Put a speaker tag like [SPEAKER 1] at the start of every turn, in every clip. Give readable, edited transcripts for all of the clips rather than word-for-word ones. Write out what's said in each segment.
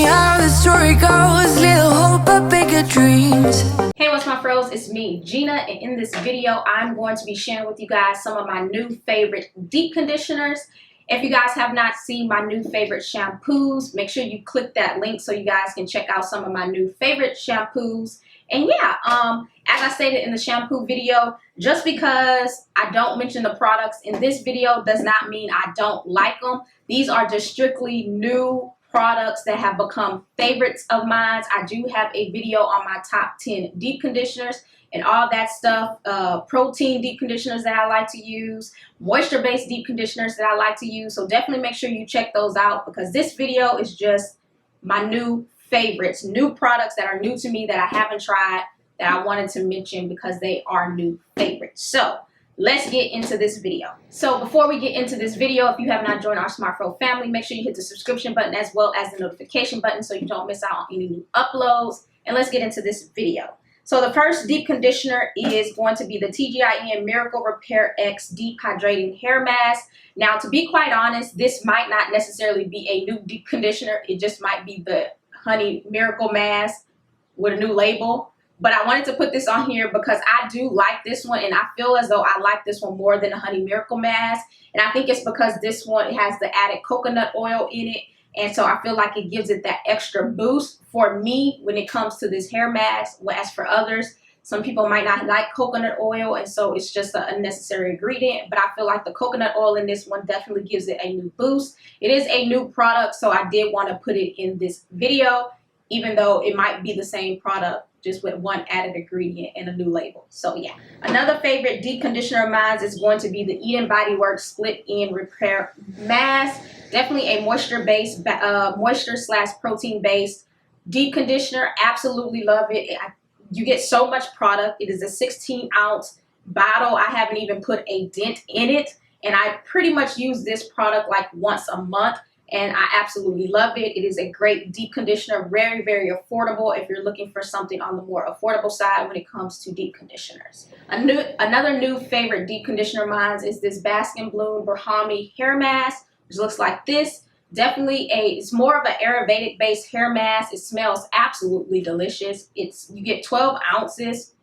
[SPEAKER 1] me how the story goes. Little hope but bigger dreams.
[SPEAKER 2] Hey, what's my fros? It's me, Gina, and in this video I'm going to be sharing with you guys some of my new favorite deep conditioners. If you guys have not seen my new favorite shampoos, make sure you click that link so you guys can check out some of my new favorite shampoos. And yeah, as I stated in the shampoo video, just because I don't mention the products in this video does not mean I don't like them. These are just strictly new products that have become favorites of mine. I do have a video on my top 10 deep conditioners and all that stuff. Protein deep conditioners that I like to use, moisture-based deep conditioners that I like to use. So definitely make sure you check those out, because this video is just my new favorites, new products that are new to me that I haven't tried, that I wanted to mention because they are new favorites. So let's get into this video. So before we get into this video, if you have not joined our SmartFro family, make sure you hit the subscription button as well as the notification button so you don't miss out on any new uploads. And let's get into this video. So the first deep conditioner is going to be the TGIM Miracle Repair X Deep Hydrating Hair Mask. Now, to be quite honest, this might not necessarily be a new deep conditioner. It just might be the Honey Miracle Mask with a new label. But I wanted to put this on here because I do like this one, and I feel as though I like this one more than the Honey Miracle Mask. And I think it's because this one has the added coconut oil in it. And so I feel like it gives it that extra boost for me when it comes to this hair mask. Whereas for others, some people might not like coconut oil, and so it's just an unnecessary ingredient. But I feel like the coconut oil in this one definitely gives it a new boost. It is a new product, so I did want to put it in this video, even though it might be the same product, just with one added ingredient and a new label. So yeah. Another favorite deep conditioner of mine is going to be the bodywork Split End Repair Mask. Definitely a moisture-based, moisture/protein-based deep conditioner. Absolutely love it. You get so much product. It is a 16-ounce bottle. I haven't even put a dent in it. And I pretty much use this product like once a month. And I absolutely love it. It is a great deep conditioner, very, very affordable if you're looking for something on the more affordable side when it comes to deep conditioners. Another new favorite deep conditioner of mine is this Bask and Bloom Brahmi hair mask, which looks like this. Definitely it's more of an Ayurvedic based hair mask. It smells absolutely delicious. You get 12 ounces.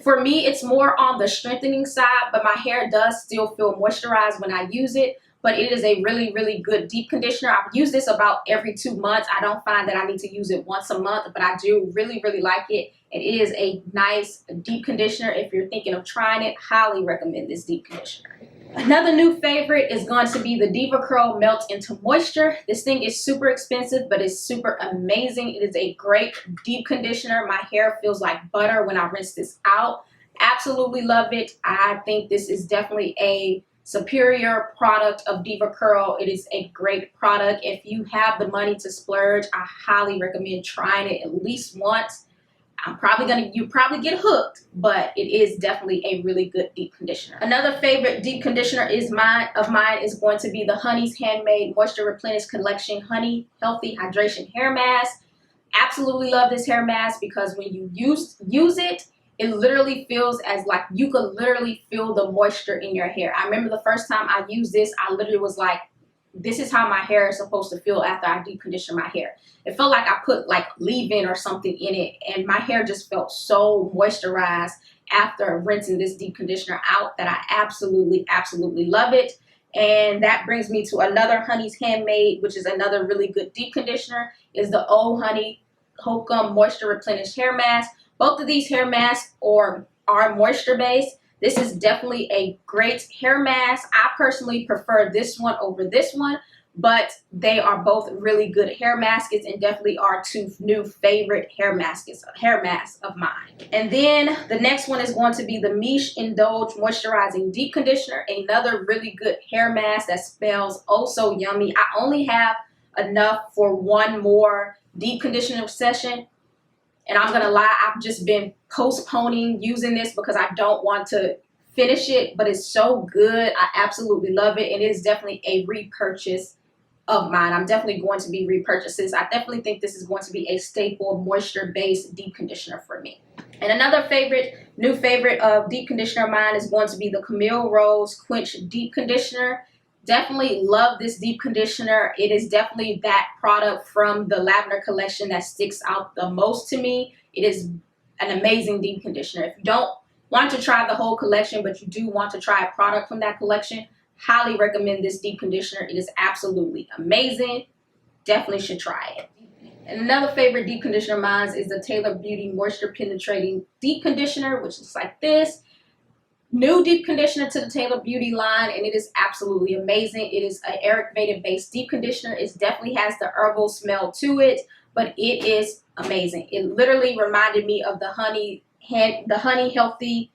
[SPEAKER 2] For me, it's more on the strengthening side, but my hair does still feel moisturized when I use it. But it is a really, really good deep conditioner. I use this about every 2 months. I don't find that I need to use it once a month, but I do really, really like it. It is a nice deep conditioner. If you're thinking of trying it, highly recommend this deep conditioner. Another new favorite is going to be the Diva Curl Melt Into Moisture. This thing is super expensive, but it's super amazing. It is a great deep conditioner. My hair feels like butter when I rinse this out. Absolutely love it. I think this is definitely a superior product of Diva Curl. It is a great product. If you have the money to splurge, I highly recommend trying it at least once. You probably get hooked, but it is definitely a really good deep conditioner. Another favorite deep conditioner of mine is going to be the Honey's Handmade Moisture Replenish Collection Honey Healthy Hydration Hair Mask. Absolutely love this hair mask because when you use it, it literally feels as like you could literally feel the moisture in your hair. I remember the first time I used this, I literally was like, this is how my hair is supposed to feel after I deep condition my hair. It felt like I put like leave-in or something in it, and my hair just felt so moisturized after rinsing this deep conditioner out that I absolutely, absolutely love it. And that brings me to another Honey's Handmade, which is another really good deep conditioner, is the Oh Honey Hokum Moisture Replenish Hair Mask. Both of these hair masks are moisture-based. This is definitely a great hair mask. I personally prefer this one over this one, but they are both really good hair masks and definitely are two new favorite hair masks of mine. And then the next one is going to be the Miche Indulge Moisturizing Deep Conditioner, another really good hair mask that smells oh so yummy. I only have enough for one more deep conditioner session. And I'm gonna lie, I've just been postponing using this because I don't want to finish it, but it's so good. I absolutely love it, and it is definitely a repurchase of mine. I'm definitely going to be repurchasing this. I definitely think this is going to be a staple moisture-based deep conditioner for me. And another new favorite of deep conditioner of mine is going to be the Camille Rose Quench Deep Conditioner. Definitely love this deep conditioner. It is definitely that product from the Lavender collection that sticks out the most to me. It is an amazing deep conditioner. If you don't want to try the whole collection, but you do want to try a product from that collection, highly recommend this deep conditioner. It is absolutely amazing. Definitely should try it. And another favorite deep conditioner of mine is the Tailored Beauty Moisture Penetrating Deep Conditioner, which is like this. New deep conditioner to the Tailored Beauty line, and it is absolutely amazing. It is an Ayurvedic based deep conditioner. It definitely has the herbal smell to it, but it is amazing. It literally reminded me of the honey healthy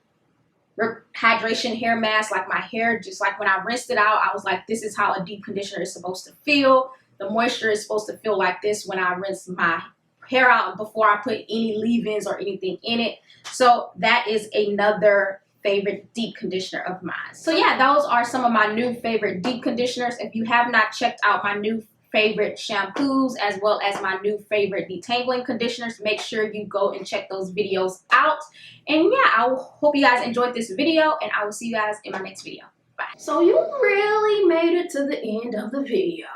[SPEAKER 2] hydration hair mask. Like my hair, just like when I rinsed it out, I was like, this is how a deep conditioner is supposed to feel. The moisture is supposed to feel like this when I rinse my hair out before I put any leave-ins or anything in it. So that is another favorite deep conditioner of mine. So yeah, those are some of my new favorite deep conditioners. If you have not checked out my new favorite shampoos as well as my new favorite detangling conditioners, make sure you go and check those videos out. And yeah, I hope you guys enjoyed this video, and I will see you guys in my next video. Bye. So you really made it to the end of the video.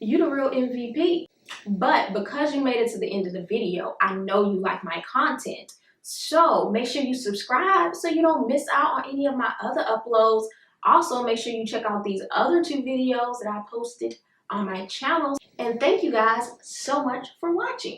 [SPEAKER 2] You the real MVP. But because you made it to the end of the video, I know you like my content. So make sure you subscribe so you don't miss out on any of my other uploads. Also, make sure you check out these other 2 videos that I posted on my channel. And thank you guys so much for watching.